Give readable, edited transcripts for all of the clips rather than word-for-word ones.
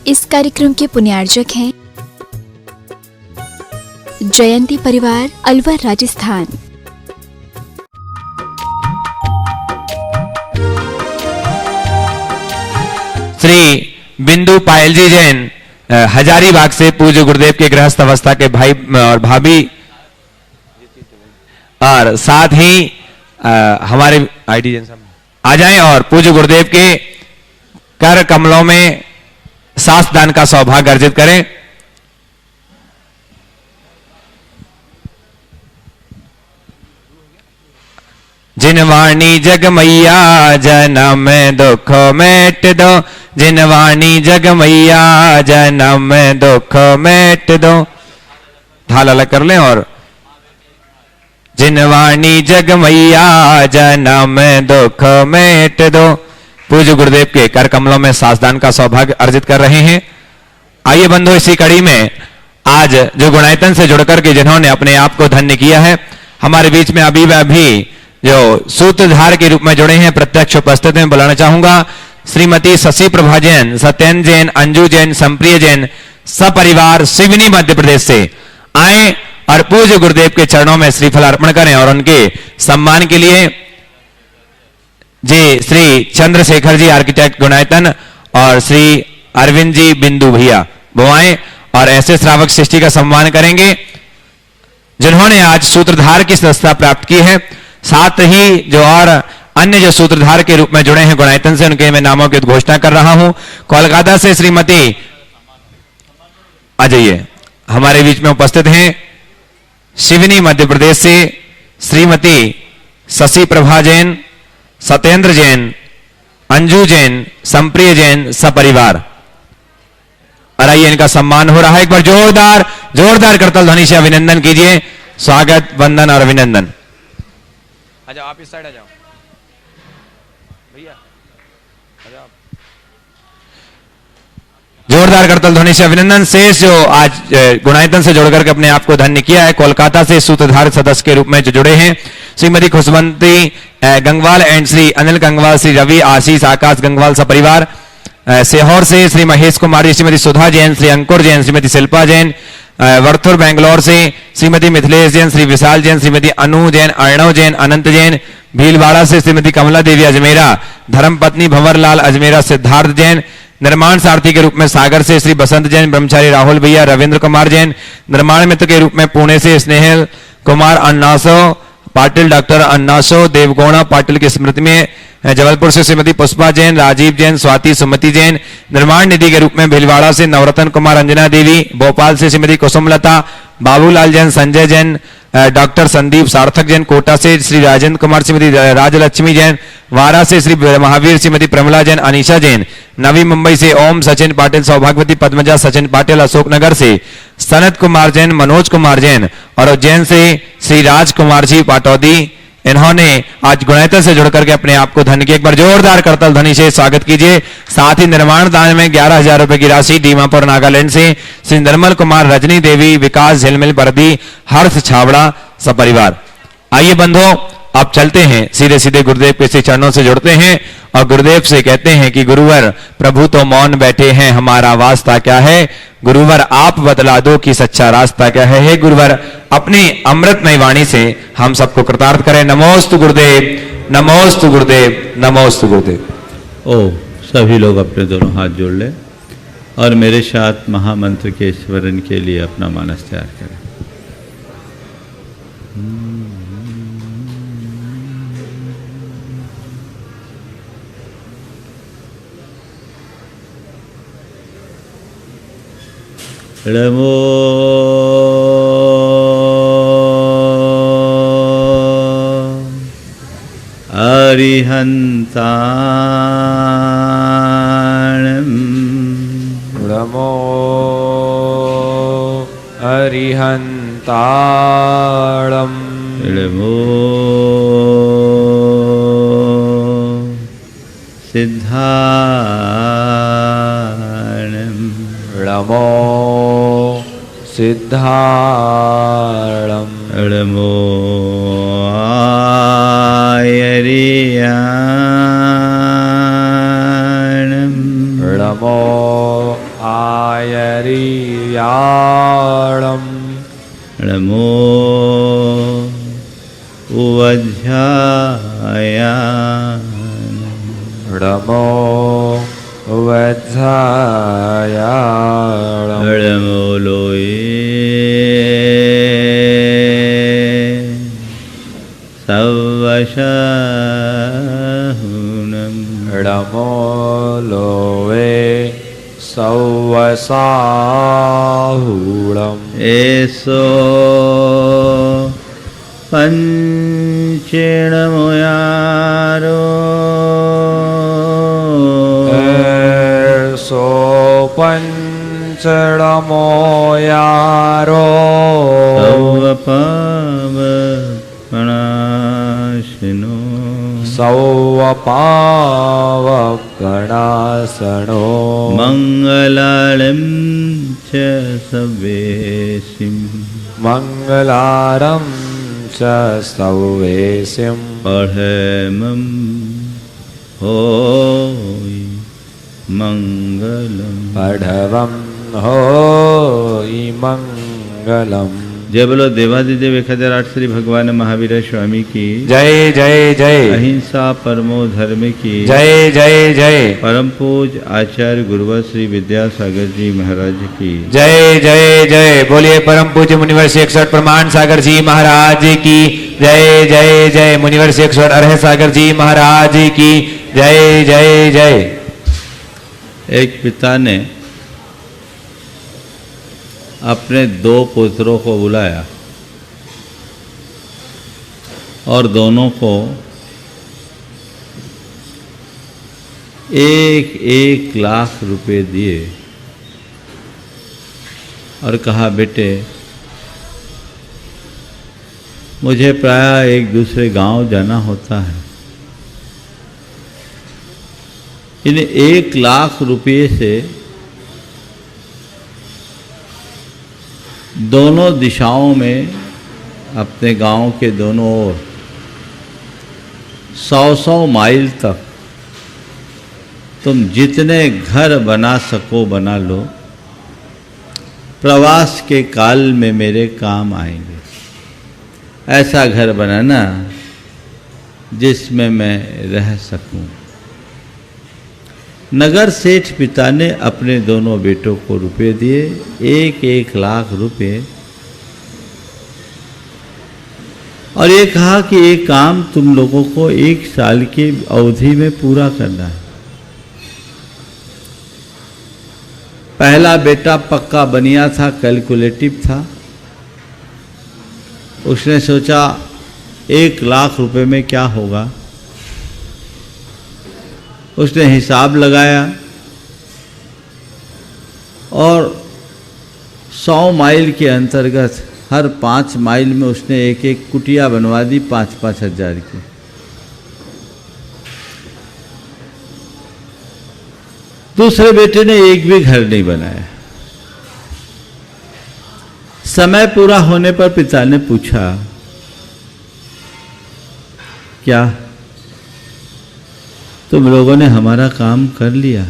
इस कार्यक्रम के पुण्यार्जक हैं जयंती परिवार, अलवर, राजस्थान। श्री बिंदु पायल जी जैन हजारीबाग से पूज्य गुरुदेव के गृहस्थ अवस्था के भाई और भाभी, और साथ ही हमारे आईडी जैन आ जाएं और पूज्य गुरुदेव के कर कमलों में सास दान का सौभाग्य अर्जित करें। जिनवाणी जग मैया जन्म दुख मेट दो, जिनवाणी जग मैया जन्म दुख मेट दो। ढाल अलग कर लें और जिनवाणी जग मैया जन्म दुख मेट दो। पूज्य गुरुदेव के कर कमलों में सासदान का सौभाग्य अर्जित कर रहे हैं। आइए बंधु, इसी कड़ी में आज जो गुणायतन से जुड़कर के जिन्होंने अपने आप को धन्य किया है, हमारे बीच में अभी जो सूत्रधार के रूप में जुड़े हैं, प्रत्यक्ष उपस्थित में बुलाना चाहूंगा श्रीमती शशि प्रभा जैन, सत्येंद्र जैन, अंजू जैन, संप्रिय जैन, सपरिवार सिवनी मध्य प्रदेश से आए और पूज्य गुरुदेव के चरणों में श्रीफल अर्पण करें। और उनके सम्मान के लिए जी श्री चंद्रशेखर जी आर्किटेक्ट गुणायतन और श्री अरविंद जी बिंदु भैया वो आए और ऐसे श्रावक सृष्टि का सम्मान करेंगे जिन्होंने आज सूत्रधार की सदस्यता प्राप्त की है। साथ ही जो और अन्य जो सूत्रधार के रूप में जुड़े हैं गुणायतन से, उनके मैं नामों की घोषणा कर रहा हूं। कोलकाता से श्रीमती, आ जाइए, हमारे बीच में उपस्थित हैं सिवनी मध्य प्रदेश से श्रीमती शशि प्रभा जैन, सत्येंद्र जैन, अंजू जैन, संप्रिय जैन, सपरिवार। और आइए इनका सम्मान हो रहा है। एक बार जोरदार जोरदार करतल ध्वनि से अभिनंदन कीजिए। स्वागत, वंदन और अभिनंदन। आ जाओ, आप इस साइड आ जाओ भैया, आ जाओ। जोरदार करतल ध्वनि से अभिनंदन। शेष जो आज गुणायतन से जुड़कर के अपने आप को धन्य किया है, कोलकाता से सूत्रधार सदस्य के रूप में जो जुड़े हैं श्रीमती खुशवंती गंगवाल एंड श्री अनिल गंगवाल, श्री रवि, आशीष, आकाश गंगवाल सपरिवार। सीहोर से श्री महेश कुमार जी, श्रीमती सुधा जैन, श्री अंकुर जैन, श्रीमती शिल्पा जैन। वर्थुर बेंगलोर से श्रीमती मिथिलेश जैन, श्री विशाल जैन, श्रीमती अनु जैन, अर्णव जैन, अनंत जैन। भीलवाड़ा से श्रीमती कमला देवी अजमेरा, धर्मपत्नी भंवरलाल अजमेरा, सिद्धार्थ जैन। निर्माण सारथी के रूप में सागर से श्री बसंत जैन, ब्रह्मचारी राहुल भैया, रविंद्र कुमार जैन। निर्माण मित्र के रूप में पुणे से स्नेहल कुमार अन्नासो पाटिल, डॉक्टर अन्नासो देवगौड़ा पाटिल की स्मृति में। जबलपुर से श्रीमती पुष्पा जैन, राजीव जैन, स्वाति, सुमति जैन। निर्माण निधि के रूप में भीलवाड़ा से नवरत्न कुमार, अंजना देवी। भोपाल से श्रीमती कुसुमलता, बाबूलाल जैन, संजय जैन, डॉक्टर संदीप, सार्थक जैन। कोटा से श्री राजेंद्र कुमार, श्रीमती राजलक्ष्मी जैन। वारा से श्री महावीर, श्रीमती प्रमिला जैन, अनीशा जैन। नवी मुंबई से ओम सचिन पाटिल, सौभाग्यवती पद्मजा सचिन पाटिल। अशोकनगर से सनत कुमार जैन, मनोज कुमार जैन। और उज्जैन से श्री राजकुमार जी पाटौदी। इन्होंने आज गुणायतन से जुड़कर के अपने आप को धन्य किया। एक बार जोरदार करतल ध्वनि से स्वागत कीजिए। साथ ही निर्माण दान में 11,000 रुपए की राशि दीमापुर नागालैंड से श्री निर्मल कुमार, रजनी देवी, विकास झिलमिल बर्दी, हर्ष छावड़ा सपरिवार। आइए बंधो, आप चलते हैं सीधे सीधे गुरुदेव के चरणों से जुड़ते हैं और गुरुदेव से कहते हैं कि गुरुवर प्रभु तो मौन बैठे हैं, हमारा वास्ता क्या है। गुरुवर आप बतला दो कि सच्चा रास्ता क्या है। हे गुरुवर, अपनी अमृतमय वाणी से हम सबको कृतार्थ करें। नमोस्तु गुरुदेव, नमोस्तु गुरुदेव, नमोस्तु गुरुदेव। ओ सभी लोग अपने दोनों हाथ जोड़ लें और मेरे साथ महामंत्र के स्मरण के लिए अपना मानस तैयार करें। नमो अरिहन्ताणं, नमो अरिहन्ताणं, नमो सिद्धाणं, नमो सिद्धाणं, नमो आयर्याणं, नमो आयरीयाणम् नमो वज्रायाणम् नमो वज्रायाणम् नमो लोये सवशाहुनम् नमो लोवे सौवसाहुणम् एसो पंचेणमुयारो सो पंचणमोयारो सौवपावपणाशिनो सौवपावगणासनो मङ्गलालं च सवेशिं मङ्गलारं च सौवेशिं पठेमं होय मङ्गलम् पढ़वं होय मङ्गलम्। जय बोलो देवादिदेव 1008 श्री भगवान महावीर स्वामी की जय जय जय। अहिंसा परमो धर्म की जय जय जय। परम पूज आचार्य गुरुवर श्री विद्यासागर जी महाराज की जय जय जय। बोलिए परम पूज्य मुनिवर श्री 61 प्रमाण सागर जी महाराज की जय जय जय। मुनिवर श्री 61 अरह सागर जी महाराज की जय जय जय। एक पिता ने अपने 2 पुत्रों को बुलाया और दोनों को 1-1 लाख रुपए दिए और कहा, बेटे मुझे प्रायः एक दूसरे गांव जाना होता है, इन 1 लाख रुपये से दोनों दिशाओं में अपने गांव के दोनों ओर 100-100 माइल तक तुम जितने घर बना सको बना लो, प्रवास के काल में मेरे काम आएंगे। ऐसा घर बनाना जिसमें मैं रह सकूं। नगर सेठ पिता ने अपने दोनों बेटों को रुपए दिए, 1-1 लाख रुपए, और ये कहा कि ये काम तुम लोगों को 1 साल की अवधि में पूरा करना है। पहला बेटा पक्का बनिया था, कैलकुलेटिव था। उसने सोचा 1 लाख रुपए में क्या होगा। उसने हिसाब लगाया और 100 माइल के अंतर्गत हर 5 माइल में उसने 1-1 कुटिया बनवा दी 5-5 हजार की। दूसरे बेटे ने एक भी घर नहीं बनाया। समय पूरा होने पर पिता ने पूछा, क्या तुम लोगों ने हमारा काम कर लिया?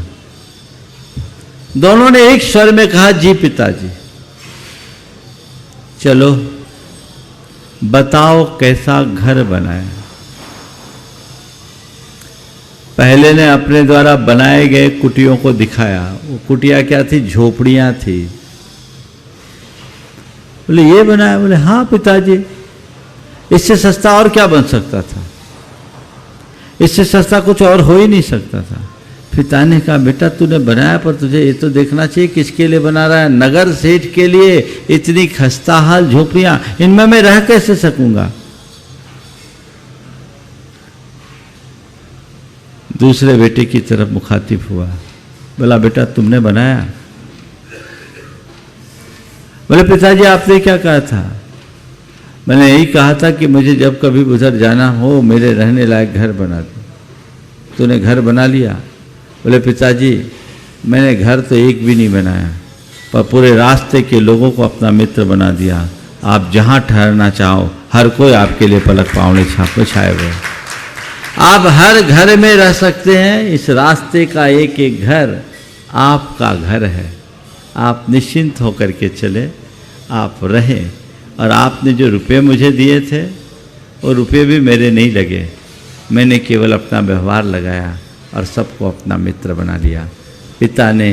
दोनों ने एक स्वर में कहा, जी पिताजी। चलो बताओ कैसा घर बनाया। पहले ने अपने द्वारा बनाए गए कुटियों को दिखाया। वो कुटिया क्या थी? झोपड़ियां थी। बोले ये बनाया? बोले हाँ पिताजी, इससे सस्ता और क्या बन सकता था? इससे सस्ता कुछ और हो ही नहीं सकता था। पिता ने कहा, बेटा तूने बनाया, पर तुझे ये तो देखना चाहिए किसके लिए बना रहा है। नगर सेठ के लिए इतनी खस्ताहाल झोपड़ियां, इनमें मैं रह कैसे सकूंगा? दूसरे बेटे की तरफ मुखातिब हुआ, बोला बेटा तुमने बनाया? बोले पिताजी आपने क्या कहा था? मैंने यही कहा था कि मुझे जब कभी उधर जाना हो मेरे रहने लायक घर बना दो। तूने घर बना लिया? बोले पिताजी मैंने घर तो एक भी नहीं बनाया, पर पूरे रास्ते के लोगों को अपना मित्र बना दिया। आप जहाँ ठहरना चाहो हर कोई आपके लिए पलक पावने छापे छाए हुए। आप हर घर में रह सकते हैं। इस रास्ते का एक एक घर आपका घर है, आप निश्चिंत होकर के चले, आप रहें। और आपने जो रुपए मुझे दिए थे वो रुपए भी मेरे नहीं लगे, मैंने केवल अपना व्यवहार लगाया और सबको अपना मित्र बना लिया। पिता ने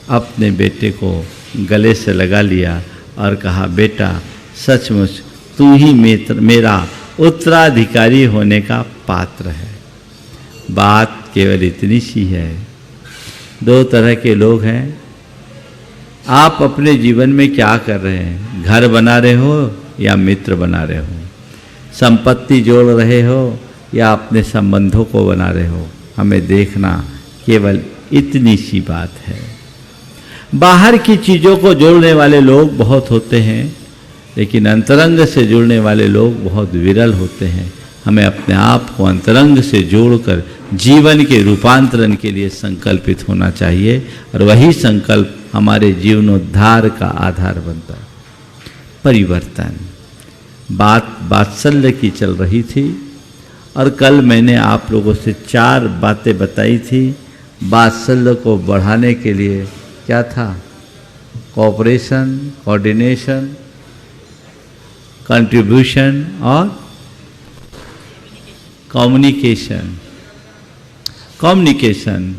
अपने बेटे को गले से लगा लिया और कहा, बेटा सचमुच तू ही मेरा उत्तराधिकारी होने का पात्र है। बात केवल इतनी सी है। दो तरह के लोग हैं। आप अपने जीवन में क्या कर रहे हैं? घर बना रहे हो या मित्र बना रहे हो? संपत्ति जोड़ रहे हो या अपने संबंधों को बना रहे हो? हमें देखना केवल इतनी सी बात है। बाहर की चीज़ों को जोड़ने वाले लोग बहुत होते हैं, लेकिन अंतरंग से जुड़ने वाले लोग बहुत विरल होते हैं। हमें अपने आप को अंतरंग से जोड़कर जीवन के रूपांतरण के लिए संकल्पित होना चाहिए, और वही संकल्प हमारे जीवनोद्धार का आधार बनता है। परिवर्तन, बात वात्सल्य की चल रही थी, और कल मैंने आप लोगों से 4 बातें बताई थी वात्सल्य को बढ़ाने के लिए। क्या था? कोऑपरेशन, कोऑर्डिनेशन, कंट्रीब्यूशन और कम्युनिकेशन। कम्युनिकेशन,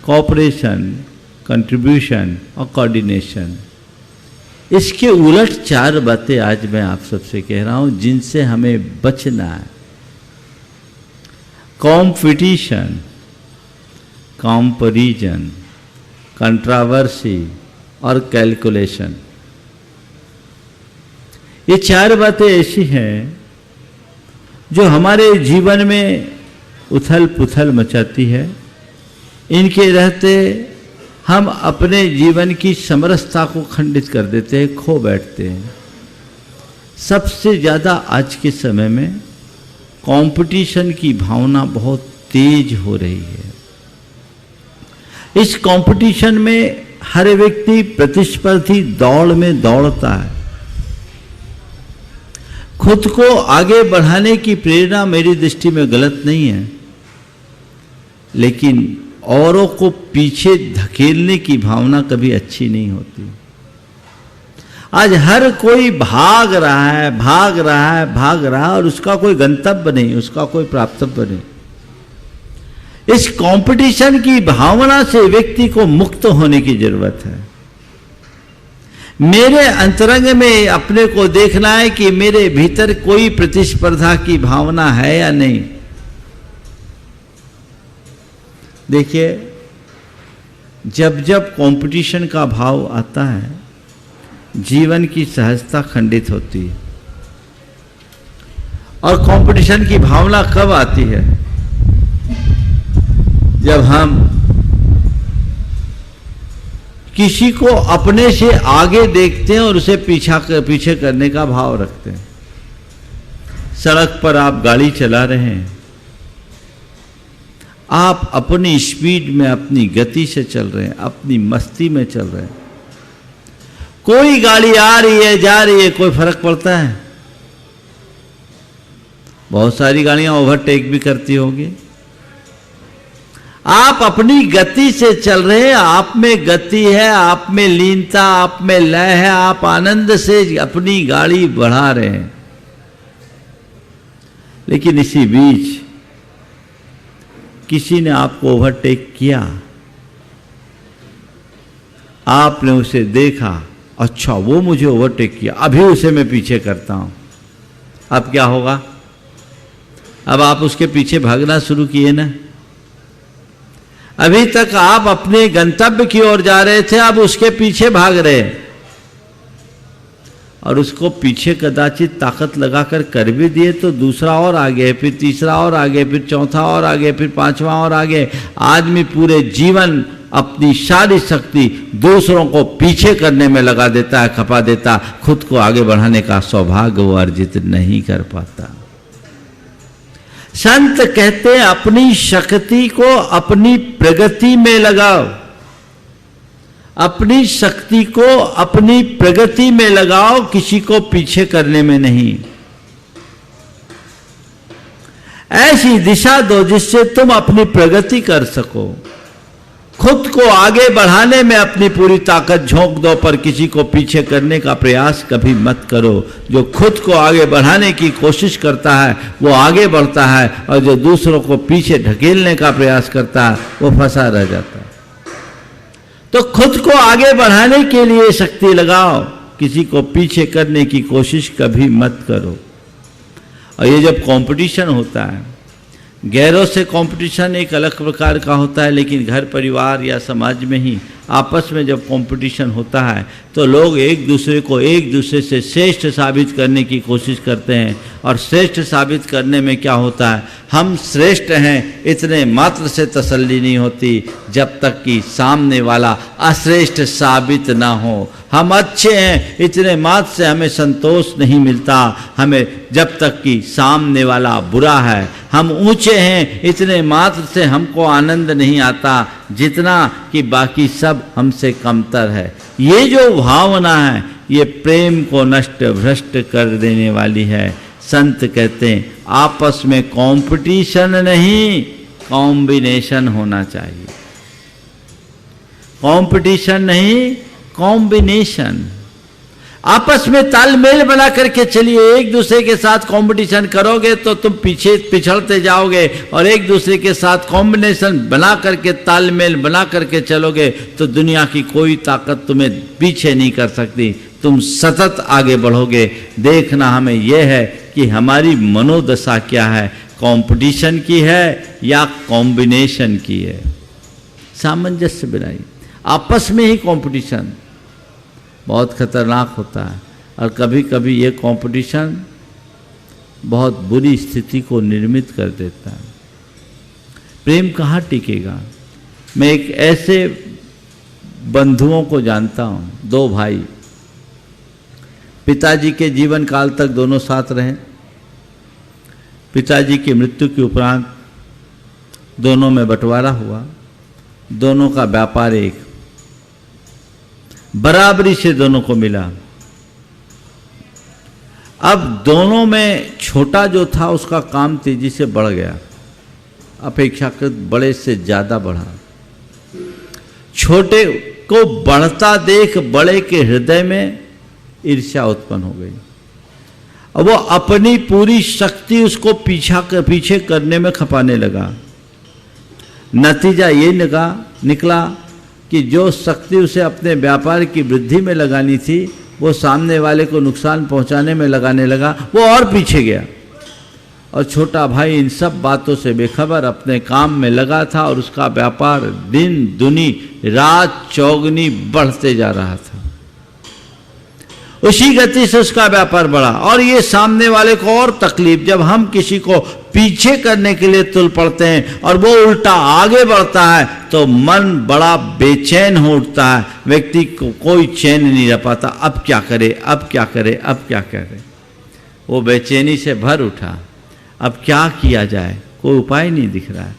कोऑपरेशन, कंट्रीब्यूशन और कोऑर्डिनेशन। इसके उलट 4 बातें आज मैं आप सबसे कह रहा हूं जिनसे हमें बचना है। कॉम्पिटिशन, कंपैरिजन, कंट्रोवर्सी और कैलकुलेशन। ये 4 बातें ऐसी हैं जो हमारे जीवन में उथल पुथल मचाती है। इनके रहते हम अपने जीवन की समरसता को खंडित कर देते हैं, खो बैठते हैं। सबसे ज़्यादा आज के समय में कंपटीशन की भावना बहुत तेज हो रही है। इस कंपटीशन में हर व्यक्ति प्रतिस्पर्धी दौड़ में दौड़ता है। खुद को आगे बढ़ाने की प्रेरणा मेरी दृष्टि में गलत नहीं है, लेकिन औरों को पीछे धकेलने की भावना कभी अच्छी नहीं होती। आज हर कोई भाग रहा है और उसका कोई गंतव्य नहीं, उसका कोई प्राप्तव्य नहीं। इस कंपटीशन की भावना से व्यक्ति को मुक्त होने की जरूरत है। मेरे अंतरंग में अपने को देखना है कि मेरे भीतर कोई प्रतिस्पर्धा की भावना है या नहीं। देखिए, जब जब कंपटीशन का भाव आता है, जीवन की सहजता खंडित होती है। और कंपटीशन की भावना कब आती है? जब हम किसी को अपने से आगे देखते हैं और उसे पीछे करने का भाव रखते हैं। सड़क पर आप गाड़ी चला रहे हैं, आप अपनी स्पीड में, अपनी गति से चल रहे हैं, अपनी मस्ती में चल रहे हैं। कोई गाड़ी आ रही है, जा रही है, कोई फर्क पड़ता है? बहुत सारी गाड़ियां ओवरटेक भी करती होंगी। आप अपनी गति से चल रहे हैं, आप में गति है, आप में लीनता, आप में लय है, आप आनंद से अपनी गाड़ी बढ़ा रहे हैं। लेकिन इसी बीच किसी ने आपको ओवरटेक किया, आपने उसे देखा, अच्छा वो मुझे ओवरटेक किया, अभी उसे मैं पीछे करता हूं। अब क्या होगा? अब आप उसके पीछे भागना शुरू किए ना। अभी तक आप अपने गंतव्य की ओर जा रहे थे, अब उसके पीछे भाग रहे हैं। और उसको पीछे कदाचित ताकत लगाकर कर भी दिए तो दूसरा और आगे, फिर तीसरा और आगे, फिर चौथा और आगे, फिर पांचवा और आगे। आदमी पूरे जीवन अपनी सारी शक्ति दूसरों को पीछे करने में लगा देता है, खपा देता, खुद को आगे बढ़ाने का सौभाग्य वो अर्जित नहीं कर पाता। संत कहते हैं अपनी शक्ति को अपनी प्रगति में लगाओ, अपनी शक्ति को अपनी प्रगति में लगाओ, किसी को पीछे करने में नहीं। ऐसी दिशा दो जिससे तुम अपनी प्रगति कर सको। खुद को आगे बढ़ाने में अपनी पूरी ताकत झोंक दो, पर किसी को पीछे करने का प्रयास कभी मत करो। जो खुद को आगे बढ़ाने की कोशिश करता है वो आगे बढ़ता है, और जो दूसरों को पीछे ढकेलने का प्रयास करता है वो फंसा रह जाता है। तो खुद को आगे बढ़ाने के लिए शक्ति लगाओ, किसी को पीछे करने की कोशिश कभी मत करो। और ये जब कंपटीशन होता है, गैरों से कंपटीशन एक अलग प्रकार का होता है, लेकिन घर परिवार या समाज में ही आपस में जब कंपटीशन होता है तो लोग एक दूसरे से श्रेष्ठ साबित करने की कोशिश करते हैं। और श्रेष्ठ साबित करने में क्या होता है, हम श्रेष्ठ हैं इतने मात्र से तसल्ली नहीं होती जब तक कि सामने वाला अश्रेष्ठ साबित ना हो। हम अच्छे हैं इतने मात्र से हमें संतोष नहीं मिलता, हमें जब तक कि सामने वाला बुरा है। हम ऊंचे हैं इतने मात्र से हमको आनंद नहीं आता जितना कि बाकी सब हमसे कमतर है। ये जो भावना है ये प्रेम को नष्ट भ्रष्ट कर देने वाली है। संत कहते हैं आपस में कंपटीशन नहीं, कॉम्बिनेशन होना चाहिए। कंपटीशन नहीं, कॉम्बिनेशन। आपस में तालमेल बना करके चलिए। एक दूसरे के साथ कंपटीशन करोगे तो तुम पीछे पिछड़ते जाओगे, और एक दूसरे के साथ कॉम्बिनेशन बना करके तालमेल बना करके चलोगे तो दुनिया की कोई ताकत तुम्हें पीछे नहीं कर सकती, तुम सतत आगे बढ़ोगे। देखना हमें यह है कि हमारी मनोदशा क्या है, कंपटीशन की है या कॉम्बिनेशन की है। सामंजस्य बनाइए। आपस में ही कंपटीशन बहुत खतरनाक होता है, और कभी कभी ये कंपटीशन बहुत बुरी स्थिति को निर्मित कर देता है। प्रेम कहाँ टिकेगा। मैं एक ऐसे बंधुओं को जानता हूँ, दो भाई, पिताजी के जीवन काल तक दोनों साथ रहे। पिताजी की मृत्यु के उपरांत दोनों में बंटवारा हुआ, दोनों का व्यापार एक बराबरी से दोनों को मिला। अब दोनों में छोटा जो था उसका काम तेजी से बढ़ गया, अपेक्षाकृत बड़े से ज्यादा बढ़ा। छोटे को बढ़ता देख बड़े के हृदय में ईर्ष्या उत्पन्न हो गई, और वो अपनी पूरी शक्ति उसको पीछे करने में खपाने लगा। नतीजा ये निकला कि जो शक्ति उसे अपने व्यापार की वृद्धि में लगानी थी वो सामने वाले को नुकसान पहुंचाने में लगाने लगा, वो और पीछे गया। और छोटा भाई इन सब बातों से बेखबर अपने काम में लगा था, और उसका व्यापार दिन दुनी रात चौगनी बढ़ते जा रहा था। उसी गति से उसका व्यापार बढ़ा, और ये सामने वाले को और तकलीफ। जब हम किसी को पीछे करने के लिए तुल पड़ते हैं और वो उल्टा आगे बढ़ता है तो मन बड़ा बेचैन हो उठता है, व्यक्ति को कोई चैन नहीं रह पाता। अब क्या करे, अब क्या करे, अब क्या करे। वो बेचैनी से भर उठा, अब क्या किया जाए, कोई उपाय नहीं दिख रहा है।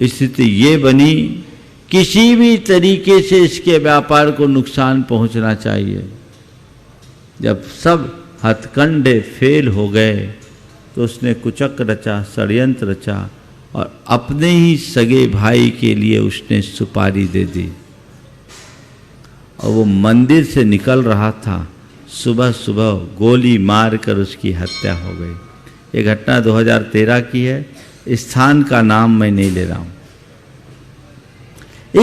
स्थिति ये बनी, किसी भी तरीके से इसके व्यापार को नुकसान पहुंचना चाहिए। जब सब हथकंडे फेल हो गए तो उसने कुचक रचा, षड्यंत्र रचा, और अपने ही सगे भाई के लिए उसने सुपारी दे दी। और वो मंदिर से निकल रहा था, सुबह सुबह गोली मारकर उसकी हत्या हो गई। ये घटना 2013 की है, स्थान का नाम मैं नहीं ले रहा हूं।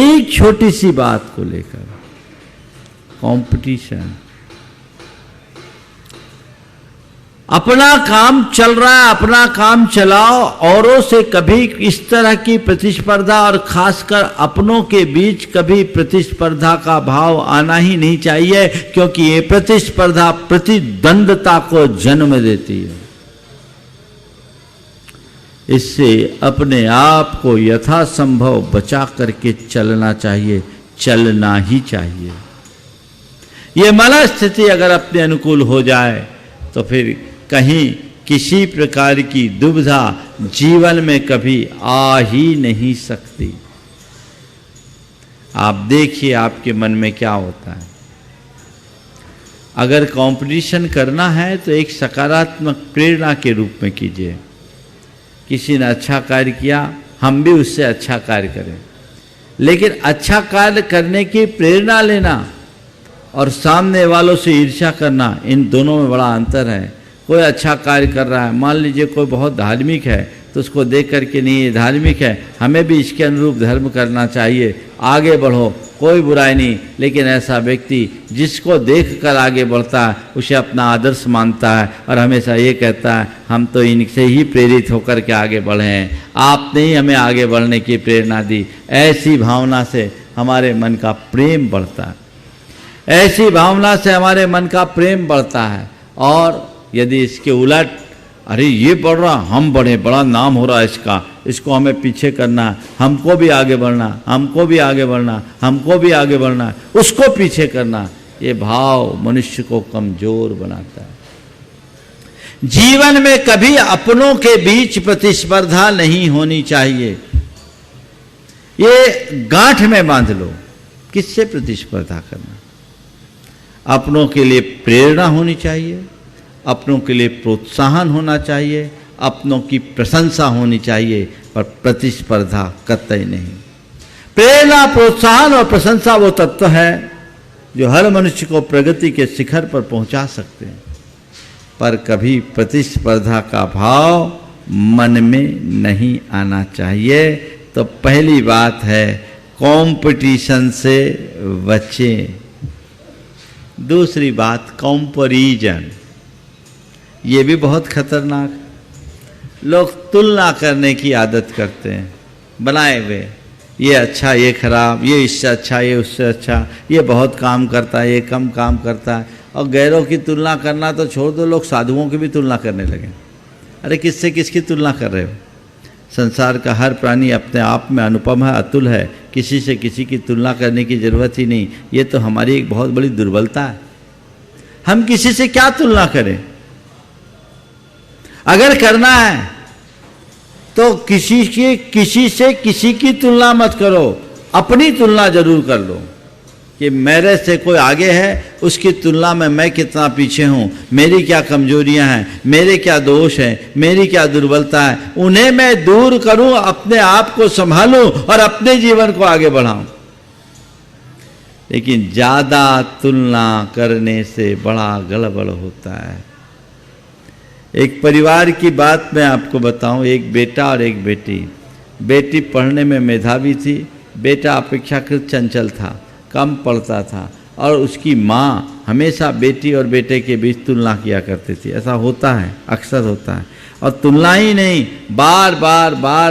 एक छोटी सी बात को लेकर कंपटीशन। अपना काम चल रहा है, अपना काम चलाओ, औरों से कभी इस तरह की प्रतिस्पर्धा, और खासकर अपनों के बीच कभी प्रतिस्पर्धा का भाव आना ही नहीं चाहिए, क्योंकि ये प्रतिस्पर्धा प्रतिद्वंद्वता को जन्म देती है। इससे अपने आप को यथासंभव बचा करके चलना चाहिए, चलना ही चाहिए। ये मन स्थिति अगर अपने अनुकूल हो जाए तो फिर कहीं किसी प्रकार की दुविधा जीवन में कभी आ ही नहीं सकती। आप देखिए आपके मन में क्या होता है। अगर कंपटीशन करना है तो एक सकारात्मक प्रेरणा के रूप में कीजिए। किसी ने अच्छा कार्य किया, हम भी उससे अच्छा कार्य करें। लेकिन अच्छा कार्य करने की प्रेरणा लेना और सामने वालों से ईर्ष्या करना, इन दोनों में बड़ा अंतर है। कोई अच्छा कार्य कर रहा है, मान लीजिए कोई बहुत धार्मिक है, तो उसको देख करके नहीं ये धार्मिक है, हमें भी इसके अनुरूप धर्म करना चाहिए, आगे बढ़ो, कोई बुराई नहीं। लेकिन ऐसा व्यक्ति जिसको देखकर आगे बढ़ता है उसे अपना आदर्श मानता है और हमेशा ये कहता है हम तो इनसे ही प्रेरित होकर के आगे बढ़े हैं, आपने ही हमें आगे बढ़ने की प्रेरणा दी। ऐसी भावना से हमारे मन का प्रेम बढ़ता है, ऐसी भावना से हमारे मन का प्रेम बढ़ता है। और यदि इसके उलट, अरे ये बढ़ रहा, हम बढ़े, बड़ा नाम हो रहा है इसका, इसको हमें पीछे करना है, हमको भी आगे बढ़ना, हमको भी आगे बढ़ना, हमको भी आगे बढ़ना, उसको पीछे करना, ये भाव मनुष्य को कमजोर बनाता है। जीवन में कभी अपनों के बीच प्रतिस्पर्धा नहीं होनी चाहिए, ये गांठ में बांध लो। किससे प्रतिस्पर्धा करना? अपनों के लिए प्रेरणा होनी चाहिए, अपनों के लिए प्रोत्साहन होना चाहिए, अपनों की प्रशंसा होनी चाहिए, पर प्रतिस्पर्धा कतई नहीं। प्रेरणा, प्रोत्साहन और प्रशंसा वो तत्व है जो हर मनुष्य को प्रगति के शिखर पर पहुंचा सकते हैं, पर कभी प्रतिस्पर्धा का भाव मन में नहीं आना चाहिए। तो पहली बात है कंपटीशन से बचें। दूसरी बात कंपैरिजन, ये भी बहुत खतरनाक। लोग तुलना करने की आदत करते हैं बनाए हुए, ये अच्छा, ये खराब, ये इससे अच्छा, ये उससे अच्छा, ये बहुत काम करता है, ये कम काम करता है। और गैरों की तुलना करना तो छोड़ दो, लोग साधुओं की भी तुलना करने लगे। अरे किससे किसकी तुलना कर रहे हो? संसार का हर प्राणी अपने आप में अनुपम है, अतुल है, किसी से किसी की तुलना करने की जरूरत ही नहीं। ये तो हमारी एक बहुत बड़ी दुर्बलता है। हम किसी से क्या तुलना करें? अगर करना है तो किसी से किसी की तुलना मत करो, अपनी तुलना जरूर कर लो कि मेरे से कोई आगे है, उसकी तुलना में मैं कितना पीछे हूं, मेरी क्या कमजोरियां हैं, मेरे क्या दोष हैं, मेरी क्या दुर्बलता है, उन्हें मैं दूर करूं, अपने आप को संभालूं और अपने जीवन को आगे बढ़ाऊं। लेकिन ज्यादा तुलना करने से बड़ा गड़बड़ होता है। एक परिवार की बात मैं आपको बताऊं, एक बेटा और एक बेटी। बेटी पढ़ने में मेधावी थी, बेटा अपेक्षाकृत चंचल था, कम पढ़ता था, और उसकी माँ हमेशा बेटी और बेटे के बीच तुलना किया करती थी। ऐसा होता है, अक्सर होता है। और तुलना ही नहीं, बार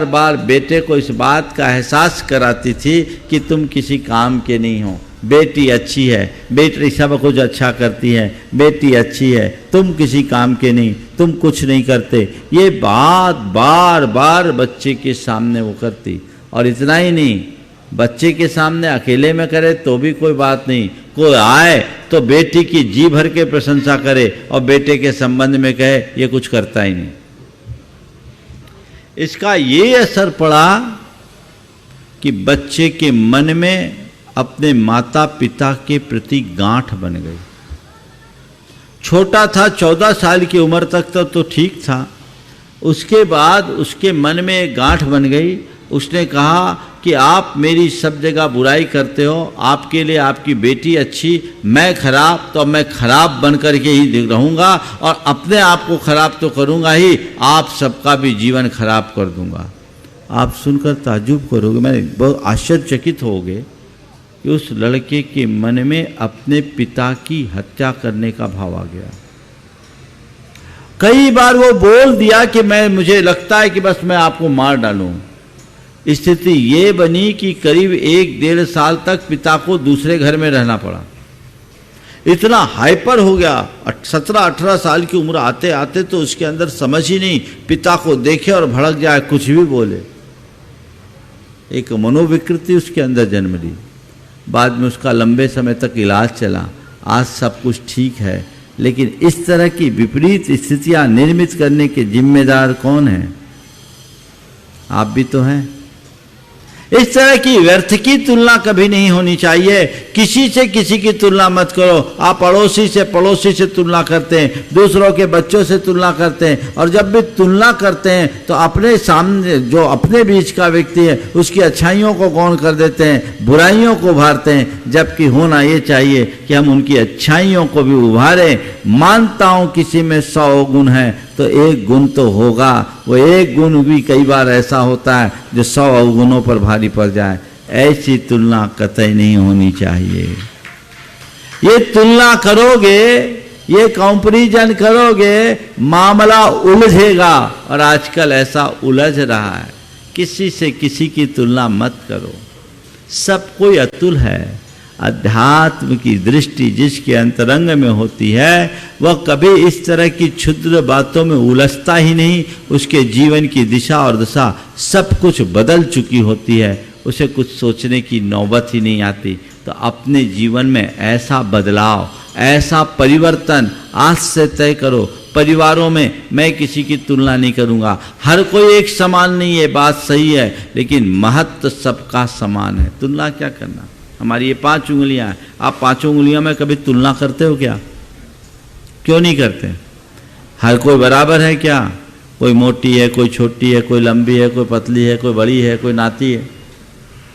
बार बेटे को इस बात का एहसास कराती थी कि तुम किसी काम के नहीं हो, बेटी अच्छी है, बेटी सब कुछ अच्छा करती है, बेटी अच्छी है, तुम किसी काम के नहीं, तुम कुछ नहीं करते। ये बात बार बार बच्चे के सामने वो करती। और इतना ही नहीं, बच्चे के सामने अकेले में करे तो भी कोई बात नहीं, कोई आए तो बेटी की जी भर के प्रशंसा करे और बेटे के संबंध में कहे ये कुछ करता ही नहीं। इसका ये असर पड़ा कि बच्चे के मन में अपने माता पिता के प्रति गांठ बन गई। छोटा था, 14 साल की उम्र तक तो ठीक था, उसके बाद उसके मन में एक गांठ बन गई। उसने कहा कि आप मेरी सब जगह बुराई करते हो, आपके लिए आपकी बेटी अच्छी, मैं खराब, तो मैं खराब बन कर के ही रहूँगा और अपने आप को खराब तो करूँगा ही, आप सबका भी जीवन खराब कर दूँगा। आप सुनकर ताज्जुब करोगे, मैं बहुत आश्चर्यचकित होगे कि उस लड़के के मन में अपने पिता की हत्या करने का भाव आ गया। कई बार वो बोल दिया कि मुझे लगता है कि बस मैं आपको मार डालूं। स्थिति ये बनी कि करीब 1-1.5 साल तक पिता को दूसरे घर में रहना पड़ा। इतना हाइपर हो गया, 17-18 साल की उम्र आते आते तो उसके अंदर समझ ही नहीं, पिता को देखे और भड़क जाए, कुछ भी बोले। एक मनोविकृति उसके अंदर जन्म ली। बाद में उसका लंबे समय तक इलाज चला, आज सब कुछ ठीक है। लेकिन इस तरह की विपरीत स्थितियां निर्मित करने के जिम्मेदार कौन हैं? आप भी तो हैं। इस तरह की व्यर्थ की तुलना कभी नहीं होनी चाहिए। किसी से किसी की तुलना मत करो। आप पड़ोसी से तुलना करते हैं, दूसरों के बच्चों से तुलना करते हैं, और जब भी तुलना करते हैं तो अपने सामने जो अपने बीच का व्यक्ति है उसकी अच्छाइयों को गौण कर देते हैं, बुराइयों को उभारते हैं, जबकि होना ये चाहिए कि हम उनकी अच्छाइयों को भी उभारें। मानता हूं किसी में 100 गुण है तो एक गुण तो होगा, वो एक गुण भी कई बार ऐसा होता है जो 100 अवगुणों पर भारी पड़ जाए। ऐसी तुलना कतई नहीं होनी चाहिए। ये तुलना करोगे, ये कंपैरिजन करोगे, मामला उलझेगा, और आजकल ऐसा उलझ रहा है। किसी से किसी की तुलना मत करो। सब कोई अतुल है। अध्यात्म की दृष्टि जिसके अंतरंग में होती है वह कभी इस तरह की क्षुद्र बातों में उलझता ही नहीं। उसके जीवन की दिशा और दशा सब कुछ बदल चुकी होती है, उसे कुछ सोचने की नौबत ही नहीं आती। तो अपने जीवन में ऐसा बदलाव, ऐसा परिवर्तन आज से तय करो। परिवारों में मैं किसी की तुलना नहीं करूंगा। हर कोई एक समान नहीं है, बात सही है, लेकिन महत्व सबका समान है। तुलना क्या करना। हमारी ये 5 उंगलियां हैं, आप 5 उंगलियों में कभी तुलना करते हो क्या? क्यों नहीं करते? हर कोई बराबर है क्या? कोई मोटी है, कोई छोटी है, कोई लंबी है, कोई पतली है, कोई बड़ी है, कोई नाती है,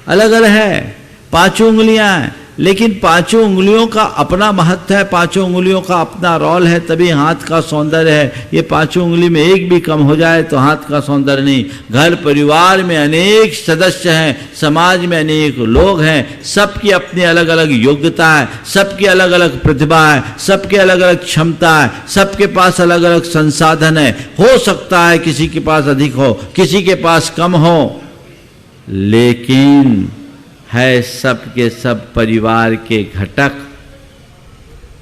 अलग अलग है। 5 उंगलियां हैं, लेकिन 5 उंगलियों का अपना महत्व है, 5 उंगलियों का अपना रोल है, तभी हाथ का सौंदर्य है। ये 5 उंगली में एक भी कम हो जाए तो हाथ का सौंदर्य नहीं। घर परिवार में अनेक सदस्य हैं, समाज में अनेक लोग हैं, सबकी अपनी अलग अलग योग्यता है, सबकी अलग अलग प्रतिभा है, सबके अलग अलग क्षमता है, सबके पास अलग अलग संसाधन है। हो सकता है किसी के पास अधिक हो, किसी के पास कम हो, लेकिन है सब के सब परिवार के घटक।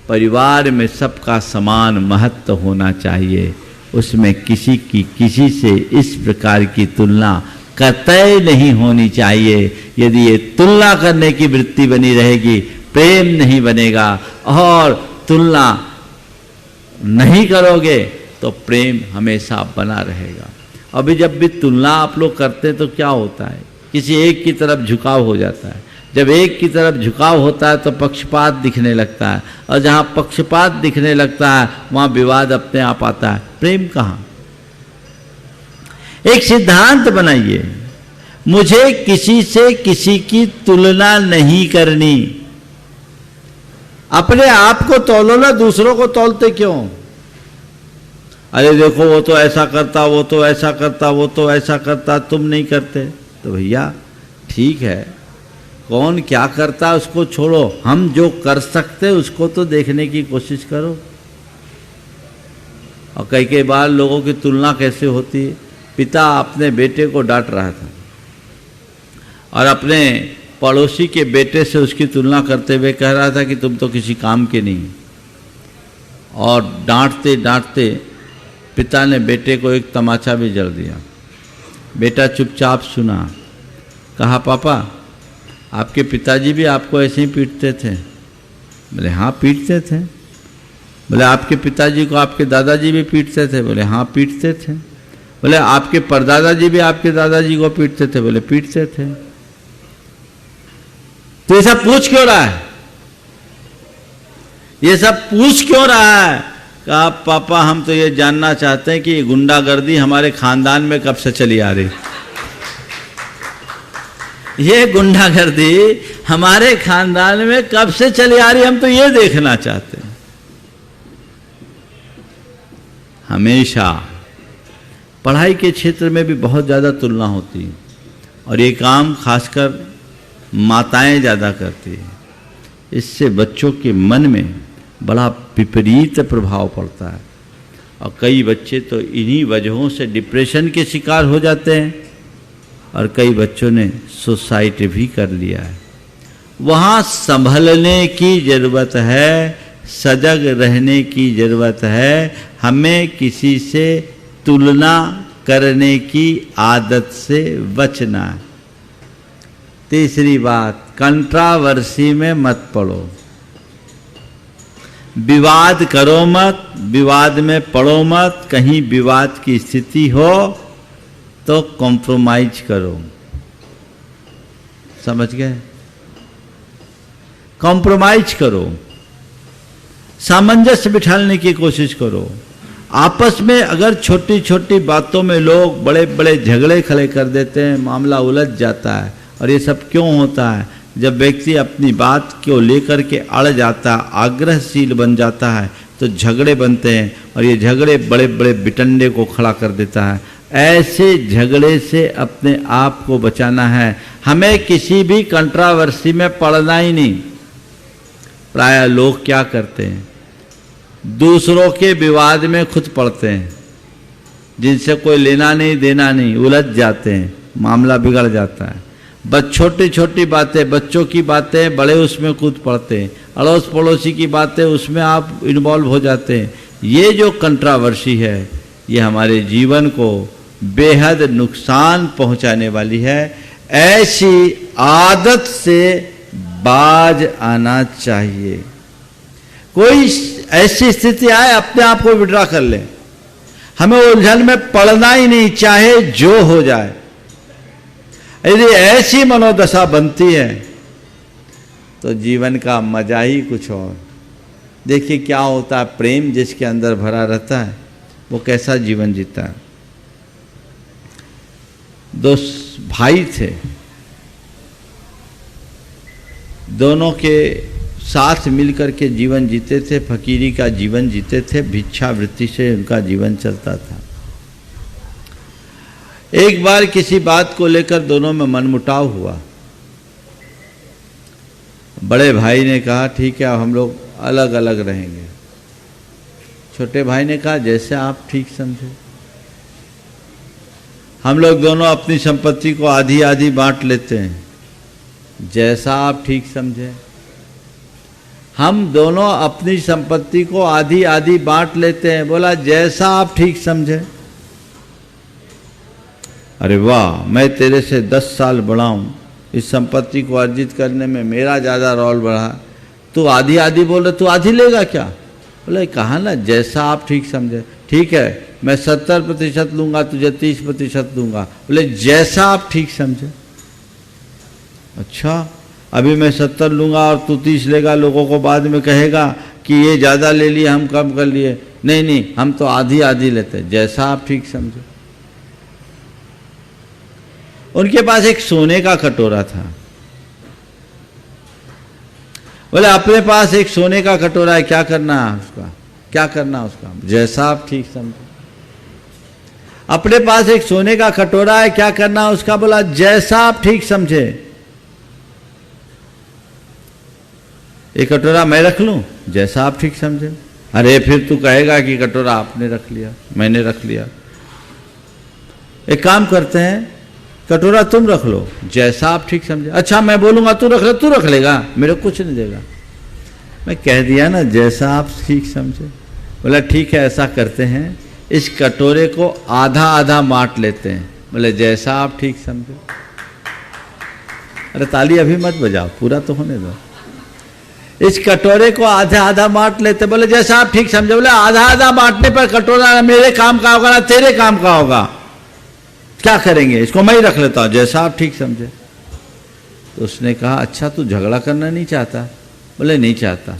परिवार में सबका समान महत्व होना चाहिए। उसमें किसी की किसी से इस प्रकार की तुलना कतई नहीं होनी चाहिए। यदि ये तुलना करने की वृत्ति बनी रहेगी, प्रेम नहीं बनेगा, और तुलना नहीं करोगे तो प्रेम हमेशा बना रहेगा। अभी जब भी तुलना आप लोग करते हैं तो क्या होता है? किसी एक की तरफ झुकाव हो जाता है। जब एक की तरफ झुकाव होता है तो पक्षपात दिखने लगता है, और जहाँ पक्षपात दिखने लगता है वहाँ विवाद अपने आप आता है। प्रेम कहाँ? एक सिद्धांत बनाइए, मुझे किसी से किसी की तुलना नहीं करनी। अपने आप को तौलो ना, दूसरों को तौलते क्यों? अरे देखो वो तो ऐसा करता, वो तो ऐसा करता, वो तो ऐसा करता, तुम नहीं करते। तो भैया ठीक है, कौन क्या करता है उसको छोड़ो, हम जो कर सकते उसको तो देखने की कोशिश करो। और कई बार लोगों की तुलना कैसे होती है। पिता अपने बेटे को डांट रहा था और अपने पड़ोसी के बेटे से उसकी तुलना करते हुए कह रहा था कि तुम तो किसी काम के नहीं। और डांटते डांटते पिता ने बेटे को एक तमाचा भी जड़ दिया। बेटा चुपचाप सुना। कहा पापा आपके पिताजी भी आपको ऐसे ही पीटते थे? बोले हाँ पीटते थे। बोले आपके पिताजी को आपके दादाजी भी पीटते थे? बोले हाँ पीटते थे। बोले आपके परदादाजी भी आपके दादाजी को पीटते थे? बोले पीटते थे। तो ये सब पूछ क्यों रहा है? ये सब पूछ क्यों रहा है? कहा पापा हम तो ये जानना चाहते हैं कि गुंडागर्दी हमारे खानदान में कब से चली आ रही। ये गुंडागर्दी हमारे खानदान में कब से चली आ रही, हम तो ये देखना चाहते हैं। हमेशा पढ़ाई के क्षेत्र में भी बहुत ज़्यादा तुलना होती है, और ये काम खासकर माताएं ज़्यादा करती है। इससे बच्चों के मन में बड़ा विपरीत प्रभाव पड़ता है, और कई बच्चे तो इन्हीं वजहों से डिप्रेशन के शिकार हो जाते हैं, और कई बच्चों ने सुसाइड भी कर लिया है। वहाँ संभलने की ज़रूरत है, सजग रहने की ज़रूरत है। हमें किसी से तुलना करने की आदत से बचना है। तीसरी बात, कंट्रावर्सी में मत पड़ो। विवाद करो मत, विवाद में पड़ो मत। कहीं विवाद की स्थिति हो तो कॉम्प्रोमाइज करो। समझ गए? कॉम्प्रोमाइज करो, सामंजस्य बिठाने की कोशिश करो। आपस में अगर छोटी छोटी बातों में लोग बड़े बड़े झगड़े खड़े कर देते हैं, मामला उलझ जाता है। और ये सब क्यों होता है? जब व्यक्ति अपनी बात को लेकर के अड़ जाता है, आग्रहशील बन जाता है, तो झगड़े बनते हैं और ये झगड़े बड़े बड़े बिटंडे को खड़ा कर देता है। ऐसे झगड़े से अपने आप को बचाना है। हमें किसी भी कंट्रावर्सी में पड़ना ही नहीं। प्रायः लोग क्या करते हैं, दूसरों के विवाद में खुद पड़ते हैं, जिनसे कोई लेना नहीं देना नहीं, उलझ जाते हैं, मामला बिगड़ जाता है। बस छोटी छोटी बातें, बच्चों की बातें बड़े उसमें कूद पड़ते हैं, अड़ोस पड़ोसी की बातें उसमें आप इन्वॉल्व हो जाते हैं। ये जो कंट्रावर्सी है ये हमारे जीवन को बेहद नुकसान पहुंचाने वाली है। ऐसी आदत से बाज आना चाहिए। कोई ऐसी स्थिति आए, अपने आप को विड्रा कर ले। हमें उलझन में पड़ना ही नहीं, चाहे जो हो जाए। यदि ऐसी मनोदशा बनती है तो जीवन का मजा ही कुछ और। देखिए क्या होता है, प्रेम जिसके अंदर भरा रहता है वो कैसा जीवन जीता है। दो भाई थे, दोनों के साथ मिलकर के जीवन जीते थे, फकीरी का जीवन जीते थे, भिक्षावृत्ति से उनका जीवन चलता था। एक बार किसी बात को लेकर दोनों में मनमुटाव हुआ। बड़े भाई ने कहा ठीक है, अब हम लोग अलग अलग रहेंगे। छोटे भाई ने कहा जैसे आप ठीक समझे। हम लोग दोनों अपनी संपत्ति को आधी आधी बांट लेते हैं, जैसा आप ठीक समझे। हम दोनों अपनी संपत्ति को आधी आधी बांट लेते हैं। बोला जैसा आप ठीक समझे। अरे वाह, मैं तेरे से 10 साल बड़ा हूं, इस संपत्ति को अर्जित करने में मेरा ज्यादा रोल बढ़ा, तू आधी आधी बोल रहा, तू आधी लेगा क्या? बोले कहा ना जैसा आप ठीक समझे। ठीक है, मैं 70% लूंगा, तुझे 30% दूंगा। बोले जैसा आप ठीक समझे। अच्छा, अभी मैं 70 लूंगा और तू 30 लेगा, लोगों को बाद में कहेगा कि ये ज़्यादा ले लिए, हम कम कर लिए। नहीं नहीं, हम तो आधी आधी लेते, जैसा आप ठीक समझो। उनके पास एक सोने का कटोरा था। बोले अपने पास एक सोने का कटोरा है, क्या करना है उसका? क्या करना है उसका? जैसा आप ठीक समझो। अपने पास एक सोने का कटोरा है, क्या करना है उसका? बोला जैसा आप ठीक समझे। एक कटोरा मैं रख लूं, जैसा आप ठीक समझे। अरे फिर तू कहेगा कि कटोरा आपने रख लिया, मैंने रख लिया। एक काम करते हैं, कटोरा तुम रख लो, जैसा आप ठीक समझे। अच्छा, मैं बोलूंगा तू रख ले, तू रख लेगा, मेरे को कुछ नहीं देगा। मैं कह दिया ना जैसा आप ठीक समझे। बोला ठीक है, ऐसा करते हैं, इस कटोरे को आधा आधा बांट लेते हैं। बोले जैसा आप ठीक समझे। अरे ताली अभी मत बजाओ, पूरा तो होने दो। इस कटोरे को आधा आधा बांट लेते। बोले जैसा आप ठीक समझे। बोले आधा आधा बांटने पर कटोरा ना मेरे काम का होगा ना तेरे काम का होगा, क्या करेंगे? इसको मैं ही रख लेता हूं, जैसा आप ठीक समझे। तो उसने कहा अच्छा, तू झगड़ा करना नहीं चाहता? बोले नहीं चाहता।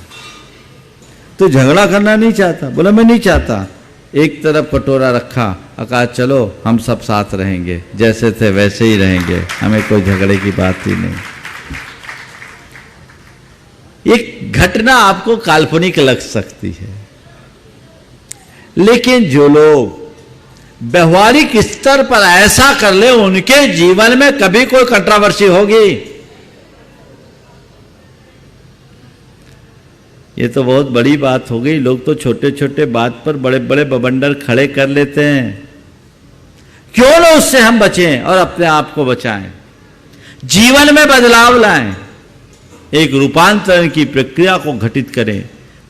तू झगड़ा करना नहीं चाहता? बोला मैं नहीं चाहता। एक तरफ कटोरा रखा, कहा चलो हम सब साथ रहेंगे, जैसे थे वैसे ही रहेंगे, हमें कोई झगड़े की बात ही नहीं। एक घटना आपको काल्पनिक लग सकती है, लेकिन जो लोग व्यवहारिक स्तर पर ऐसा कर ले, उनके जीवन में कभी कोई कंट्रोवर्सी होगी? ये तो बहुत बड़ी बात हो गई। लोग तो छोटे छोटे बात पर बड़े बड़े बवंडर खड़े कर लेते हैं। क्यों ना उससे हम बचें और अपने आप को बचाएं, जीवन में बदलाव लाएं, एक रूपांतरण की प्रक्रिया को घटित करें,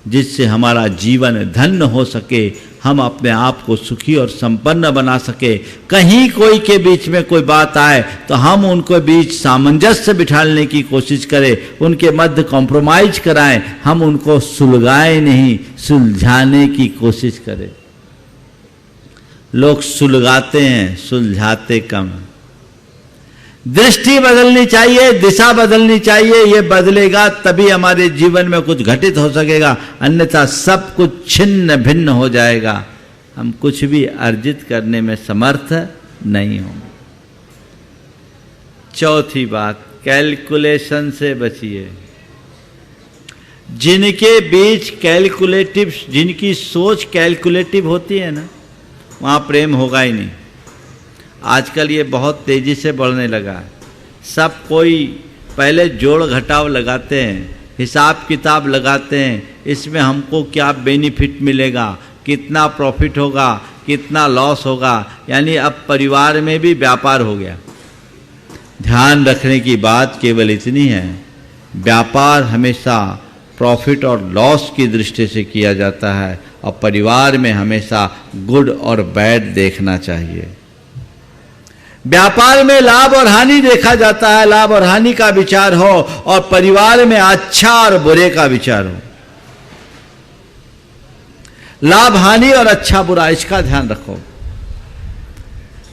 जिससे हमारा जीवन धन्य हो सके, हम अपने आप को सुखी और संपन्न बना सके। कहीं कोई के बीच में कोई बात आए तो हम उनको बीच सामंजस्य बिठाने की कोशिश करें, उनके मध्य कॉम्प्रोमाइज कराएं, हम उनको सुलझाएं नहीं, सुलझाने की कोशिश करें। लोग सुलझाते हैं, सुलझाते कम। दृष्टि बदलनी चाहिए, दिशा बदलनी चाहिए। ये बदलेगा तभी हमारे जीवन में कुछ घटित हो सकेगा, अन्यथा सब कुछ छिन्न भिन्न हो जाएगा। हम कुछ भी अर्जित करने में समर्थ नहीं होंगे। चौथी बात, कैलकुलेशन से बचिए। जिनके बीच कैलकुलेटिव, जिनकी सोच कैलकुलेटिव होती है ना, वहाँ प्रेम होगा ही नहीं। आजकल ये बहुत तेजी से बढ़ने लगा है। सब कोई पहले जोड़ घटाव लगाते हैं, हिसाब किताब लगाते हैं, इसमें हमको क्या बेनिफिट मिलेगा, कितना प्रॉफिट होगा, कितना लॉस होगा। यानी अब परिवार में भी व्यापार हो गया। ध्यान रखने की बात केवल इतनी है, व्यापार हमेशा प्रॉफिट और लॉस की दृष्टि से किया जाता है, और परिवार में हमेशा गुड और बैड देखना चाहिए। व्यापार में लाभ और हानि देखा जाता है, लाभ और हानि का विचार हो, और परिवार में अच्छा और बुरे का विचार हो। लाभ हानि और अच्छा बुरा, इसका ध्यान रखो।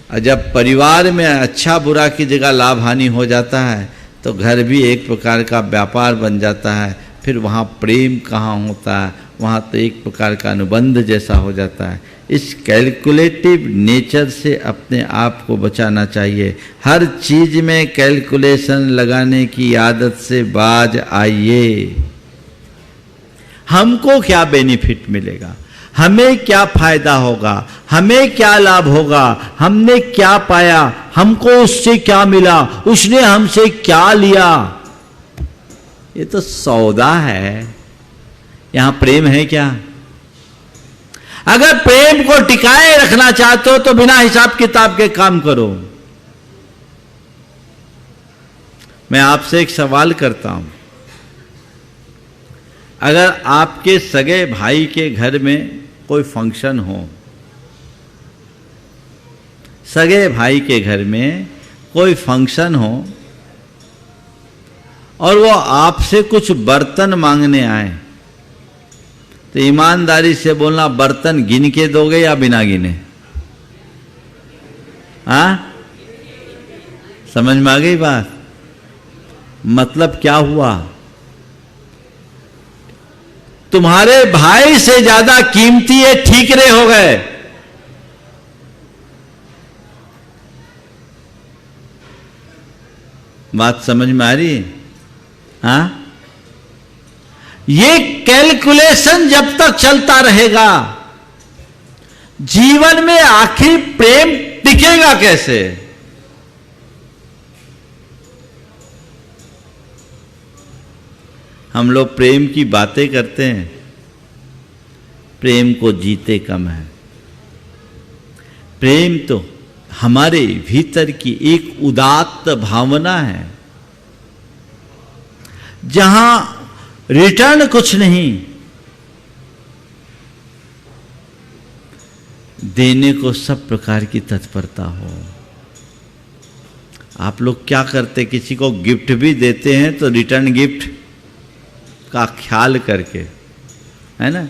और जब परिवार में अच्छा बुरा की जगह लाभ हानि हो जाता है तो घर भी एक प्रकार का व्यापार बन जाता है। फिर वहाँ प्रेम कहाँ होता है, वहाँ तो एक प्रकार का अनुबंध जैसा हो जाता है। इस कैलकुलेटिव नेचर से अपने आप को बचाना चाहिए। हर चीज में कैलकुलेशन लगाने की आदत से बाज आइए। हमको क्या बेनिफिट मिलेगा, हमें क्या फायदा होगा, हमें क्या लाभ होगा, हमने क्या पाया, हमको उससे क्या मिला, उसने हमसे क्या लिया। ये तो सौदा है, यहां प्रेम है क्या? अगर प्रेम को टिकाए रखना चाहते हो तो बिना हिसाब किताब के काम करो। मैं आपसे एक सवाल करता हूं, अगर आपके सगे भाई के घर में कोई फंक्शन हो, सगे भाई के घर में कोई फंक्शन हो और वो आपसे कुछ बर्तन मांगने आए, तो ईमानदारी से बोलना, बर्तन गिन के दोगे या बिना गिने? हाँ, समझ में आ गई बात? मतलब क्या हुआ? तुम्हारे भाई से ज्यादा कीमती ये ठीकरे हो गए। बात समझ में आ रही है? हाँ, ये कैलकुलेशन जब तक चलता रहेगा, जीवन में आखिर प्रेम टिकेगा कैसे? हम लोग प्रेम की बातें करते हैं, प्रेम को जीते कम है। प्रेम तो हमारे भीतर की एक उदात्त भावना है, जहां रिटर्न कुछ नहीं, देने को सब प्रकार की तत्परता हो। आप लोग क्या करते, किसी को गिफ्ट भी देते हैं तो रिटर्न गिफ्ट का ख्याल करके, है ना,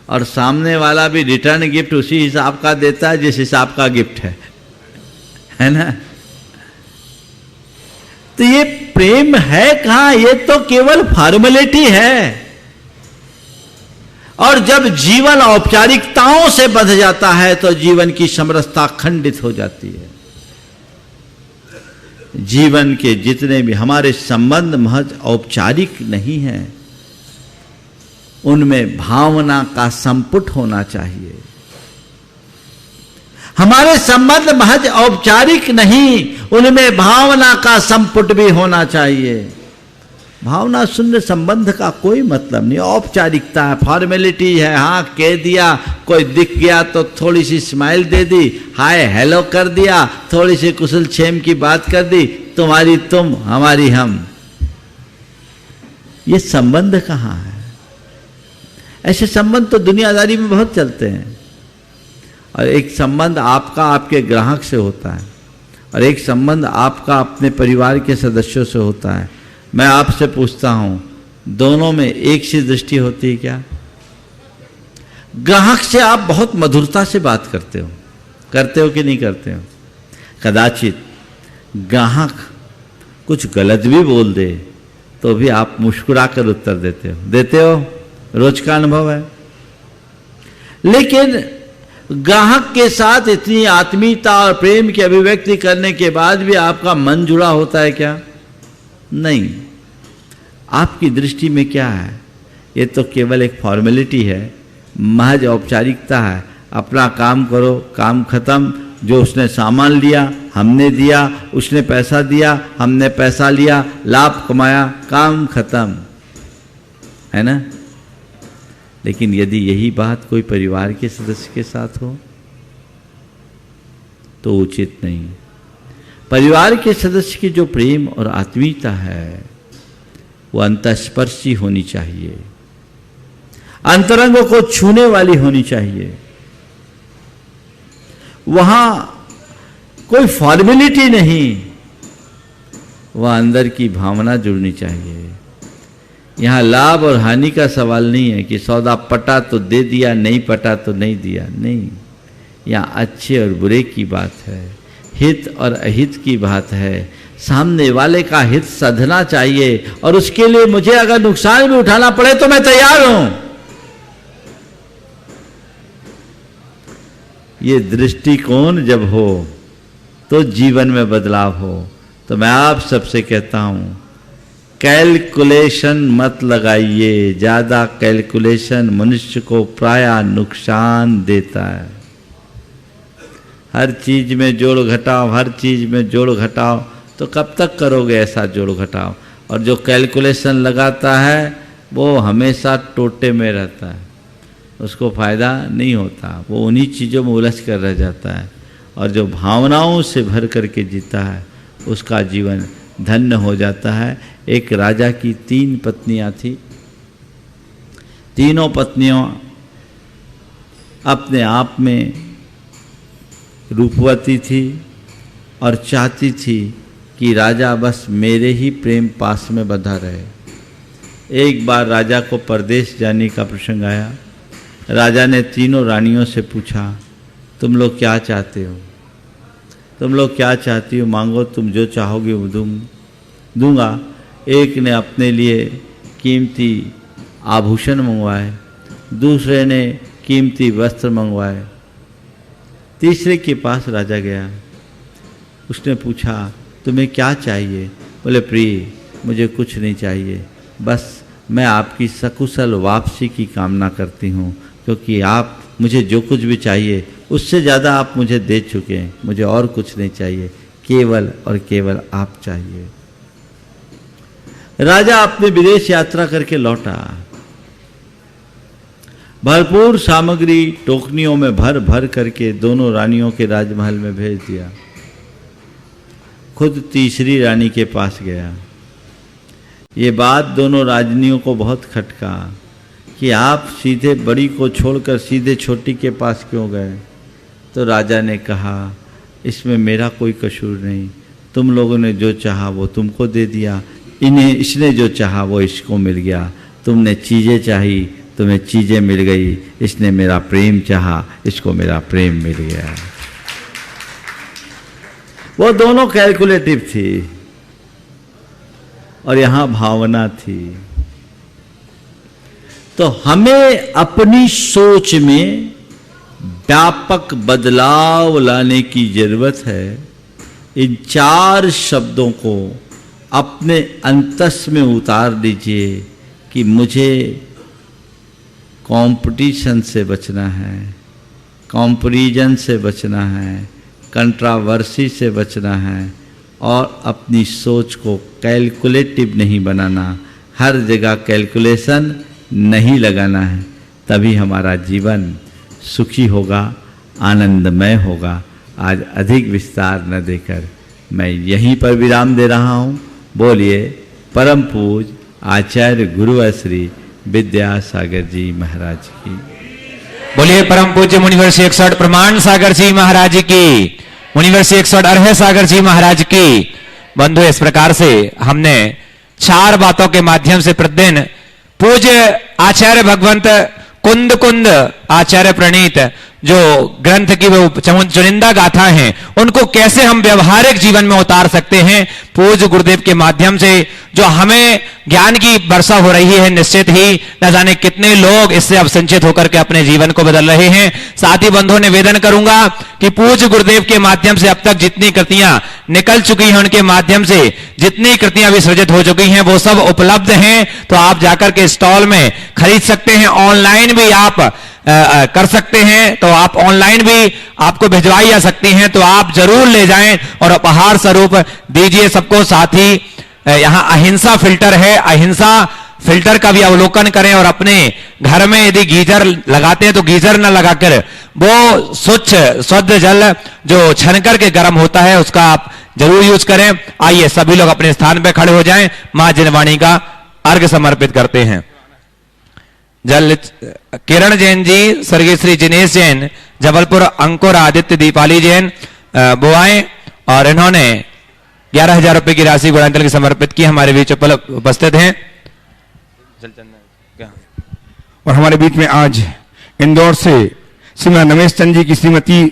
और सामने वाला भी रिटर्न गिफ्ट उसी हिसाब का देता है जिस हिसाब का गिफ्ट है ना। तो ये प्रेम है कहां? ये तो केवल फॉर्मेलिटी है। और जब जीवन औपचारिकताओं से बंध जाता है तो जीवन की समरसता खंडित हो जाती है। जीवन के जितने भी हमारे संबंध महज औपचारिक नहीं है, उनमें भावना का संपुट होना चाहिए। हमारे संबंध महज औपचारिक नहीं, उनमें भावना का संपुट भी होना चाहिए। भावना शून्य संबंध का कोई मतलब नहीं, औपचारिकता है, फॉर्मेलिटी है। हाँ, कह दिया, कोई दिख गया तो थोड़ी सी स्माइल दे दी, हाय हेलो कर दिया, थोड़ी सी कुशल क्षेम की बात कर दी, तुम्हारी तुम हमारी हम। ये संबंध कहाँ है? ऐसे संबंध तो दुनियादारी में बहुत चलते हैं। और एक संबंध आपका आपके ग्राहक से होता है, और एक संबंध आपका अपने परिवार के सदस्यों से होता है। मैं आपसे पूछता हूं, दोनों में एक सी दृष्टि होती है क्या? ग्राहक से आप बहुत मधुरता से बात करते हो कि नहीं करते हो? कदाचित ग्राहक कुछ गलत भी बोल दे तो भी आप मुस्कुरा कर उत्तर देते हो, रोज का अनुभव है। लेकिन ग्राहक के साथ इतनी आत्मीयता और प्रेम की अभिव्यक्ति करने के बाद भी आपका मन जुड़ा होता है क्या? नहीं। आपकी दृष्टि में क्या है? ये तो केवल एक फॉर्मेलिटी है, महज औपचारिकता है। अपना काम करो, काम खत्म। जो उसने सामान लिया हमने दिया, उसने पैसा दिया हमने पैसा लिया, लाभ कमाया, काम खत्म, है ना? लेकिन यदि यही बात कोई परिवार के सदस्य के साथ हो तो उचित नहीं। परिवार के सदस्य की जो प्रेम और आत्मीयता है वो अंतस्पर्शी होनी चाहिए, अंतरंगों को छूने वाली होनी चाहिए। वहां कोई फॉर्मेलिटी नहीं, वह अंदर की भावना जुड़नी चाहिए। यहां लाभ और हानि का सवाल नहीं है कि सौदा पटा तो दे दिया, नहीं पटा तो नहीं दिया, नहीं। यहां अच्छे और बुरे की बात है, हित और अहित की बात है। सामने वाले का हित साधना चाहिए और उसके लिए मुझे अगर नुकसान भी उठाना पड़े तो मैं तैयार हूं। ये दृष्टिकोण जब हो तो जीवन में बदलाव हो। तो मैं आप सबसे कहता हूं, कैलकुलेशन मत लगाइए। ज्यादा कैलकुलेशन मनुष्य को प्रायः नुकसान देता है। हर चीज में जोड़ घटाव, हर चीज में जोड़ घटाव, तो कब तक करोगे ऐसा जोड़ घटाव? और जो कैलकुलेशन लगाता है वो हमेशा टोटे में रहता है, उसको फायदा नहीं होता, वो उन्हीं चीज़ों में उलझ कर रह जाता है। और जो भावनाओं से भर करके जीता है उसका जीवन धन्य हो जाता है। एक राजा की 3 पत्नियां थी। तीनों पत्नियों अपने आप में रूपवती थी और चाहती थी कि राजा बस मेरे ही प्रेम पास में बंधा रहे। एक बार राजा को परदेश जाने का प्रसंग आया। राजा ने तीनों रानियों से पूछा, तुम लोग क्या चाहते हो? तुम लोग क्या चाहती हो? मांगो, तुम जो चाहोगे वो दूंगा। एक ने अपने लिए कीमती आभूषण मंगवाए, दूसरे ने कीमती वस्त्र मंगवाए, तीसरे के पास राजा गया। उसने पूछा, तुम्हें क्या चाहिए? बोले, प्रिय मुझे कुछ नहीं चाहिए, बस मैं आपकी सकुशल वापसी की कामना करती हूँ, क्योंकि आप मुझे जो कुछ भी चाहिए उससे ज़्यादा आप मुझे दे चुके हैं, मुझे और कुछ नहीं चाहिए, केवल और केवल आप चाहिए। राजा अपने विदेश यात्रा करके लौटा। भरपूर सामग्री टोकनियों में भर भर करके दोनों रानियों के राजमहल में भेज दिया। खुद तीसरी रानी के पास गया। ये बात दोनों राजनियों को बहुत खटका कि आप सीधे बड़ी को छोड़कर सीधे छोटी के पास क्यों गए? तो राजा ने कहा, इसमें मेरा कोई कसूर नहीं, तुम लोगों ने जो चाहा वो तुमको दे दिया, इसने जो चाहा वो इसको मिल गया। तुमने चीज़ें चाही, तुम्हें चीज़ें मिल गई, इसने मेरा प्रेम चाहा, इसको मेरा प्रेम मिल गया। वो दोनों कैलकुलेटिव थी और यहां भावना थी। तो हमें अपनी सोच में व्यापक बदलाव लाने की जरूरत है। इन 4 शब्दों को अपने अंतस में उतार दीजिए कि मुझे कंपटीशन से बचना है, कंपैरिजन से बचना है, कंट्रावर्सी से बचना है और अपनी सोच को कैलकुलेटिव नहीं बनाना। हर जगह कैलकुलेशन नहीं लगाना है, तभी हमारा जीवन सुखी होगा, आनंदमय होगा। आज अधिक विस्तार न देकर मैं यहीं पर विराम दे रहा हूँ। बोलिए परम पूज आचार्य गुरु श्री विद्यासागर जी महाराज की। बोलिए परम पूज्य मुनिवर श्री 61 प्रमाण सागर जी महाराज की, मुनिवर श्री 61 अर्ह सागर जी महाराज की। बंधु, इस प्रकार से हमने 4 बातों के माध्यम से प्रतिदिन पूज्य आचार्य भगवंत कुंद कुंद आचार्य प्रणीत जो ग्रंथ की वो चुनिंदा गाथा हैं, उनको कैसे हम व्यवहारिक जीवन में उतार सकते हैं पूज्य गुरुदेव के माध्यम से, जो हमें ज्ञान की वर्षा हो रही है। निश्चित ही न जाने कितने लोग इससे अब संचित होकर के अपने जीवन को बदल रहे हैं। साथ ही बंधुओं, निवेदन करूंगा कि पूज्य गुरुदेव के माध्यम से अब तक जितनी कृतियां निकल चुकी हैं, उनके माध्यम से जितनी कृतियां भी सृजित हो चुकी हैं, वो सब उपलब्ध हैं। तो आप जाकर के स्टॉल में खरीद सकते हैं, ऑनलाइन भी आप कर सकते हैं। तो आप ऑनलाइन भी आपको भिजवाई जा सकती हैं, तो आप जरूर ले जाएं और उपहार स्वरूप दीजिए सबको। साथ ही यहां अहिंसा फिल्टर है, अहिंसा फिल्टर का भी अवलोकन करें और अपने घर में यदि गीजर लगाते हैं तो गीजर न लगाकर वो स्वच्छ शुद्ध जल जो छनकर के गर्म होता है उसका आप जरूर यूज करें। आइए सभी लोग अपने स्थान पर खड़े हो जाएं, मां जिनवाणी का अर्घ्य समर्पित करते हैं। जल किरण जैन जी, स्वर्गीय श्री जिनेश जैन, जबलपुर अंकुर आदित्य दीपाली जैन बुआएं, और इन्होंने 11,000 रुपए की राशि गुणांचल की समर्पित की। हमारे बीच उपस्थित हैं। और हमारे बीच में आज इंदौर से श्रीमान नमेश चंद जी की श्रीमती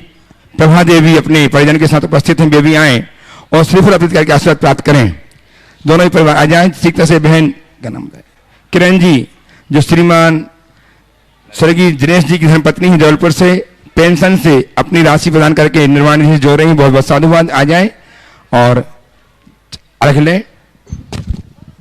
प्रभा देवी अपने परिजन के साथ उपस्थित हैं। वे भी आए और श्रीफल अर्पित करके आशीर्वाद प्राप्त करें। दोनों ही परिवार आ जाए। ठीक तरह से बहन का नाम किरण जी, जो श्रीमान स्वर्गीय दिनेश जी की धर्मपत्नी है, जबलपुर से पेंशन से अपनी राशि प्रदान करके निर्वाण निधि जोड़ रही हैं। बहुत बहुत साधुवाद। आ जाए और अर्घ लें।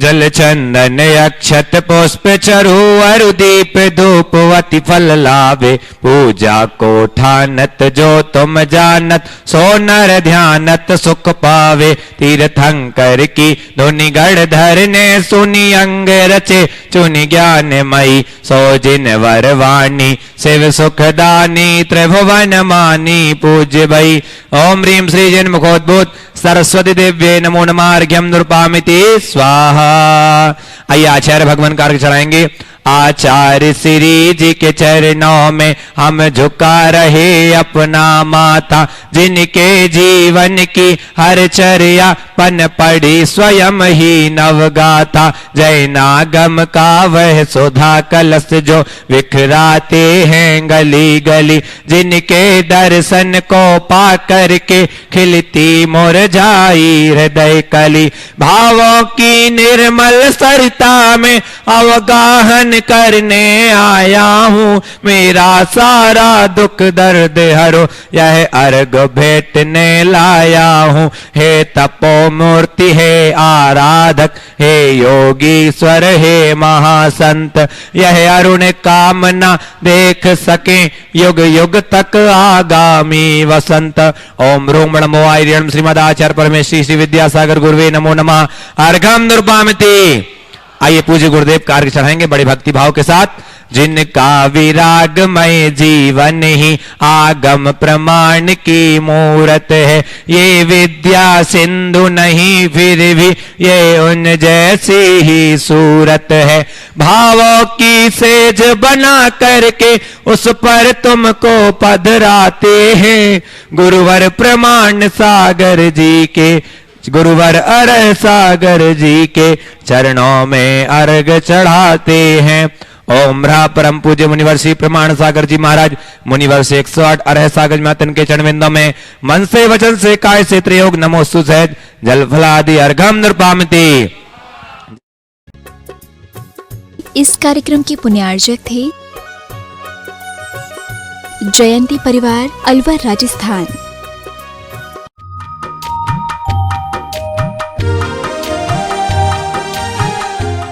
जल चंदन अक्षत पुष्प चरु अरु दीप धूप वति फल लावे, पूजा को ठानत जो तुम जानत, सो नर ध्यानत सुख पावे। तीर्थंकर की धुनि गढ़ धरने, सुनि अंग रचे चुनि ज्ञान मई, सो जिन वर वाणी शिव सुखदानी, त्रिभुवन मानी पूज्य भई। ओम ह्रीं श्री जन मुखोद्भूत सरस्वती दिव्ये नमो नमः। अर्घ्यम नृपामिति स्वाहा। आइए आचार्य भगवान का अर्घ्य चढ़ाएंगे। आचार्य श्री जी के चरणों में हम झुका रहे अपना माथा, जिनके जीवन की हर चर्या पन पड़ी स्वयं ही नवगाथा। जैनागम का वह सुधा कलश जो बिखराते हैं गली गली, जिनके दर्शन को पा करके खिलती मुरझाई हृदय कली। भावों की निर्मल सरिता में अवगाहन करने आया हूँ, मेरा सारा दुख दर्द हरो यह अर्घ भेटने लाया हूँ। हे तपो मूर्ति, हे आराधक, हे योगीश्वर, हे महासंत, यह अरुण कामना देख सके युग युग तक आगामी वसंत। ओम रूम नमो आर्यम श्रीमदाचार्य परमेश्वरी श्री विद्यासागर गुरुवे नमो नमः। अर्घम नृपामिति। आइए पूज्य गुरुदेव का अर्घ्य चढ़ाएंगे बड़ी भक्ति भाव के साथ। जिनका विरागमय जीवन ही आगम प्रमाण की मूरत है, ये विद्या सिंधु नहीं फिर भी ये उन जैसी ही सूरत है। भावों की सेज बना करके उस पर तुमको पधराते हैं, गुरुवर प्रमाण सागर जी के, गुरुवर अरह सागर जी के चरणों में अर्घ चढ़ाते हैं। ओम रा परम पूज्य मुनिवर श्री प्रमाण सागर जी महाराज, मुनिवर से 108 अरह सागर मातन के चरणविंदों में मन से वचन से काय से त्रयोग नमोस्तु सहज जल फलादि अर्घम नृपामिति। इस कार्यक्रम के पुण्यार्जक थे जयंती परिवार, अलवर, राजस्थान।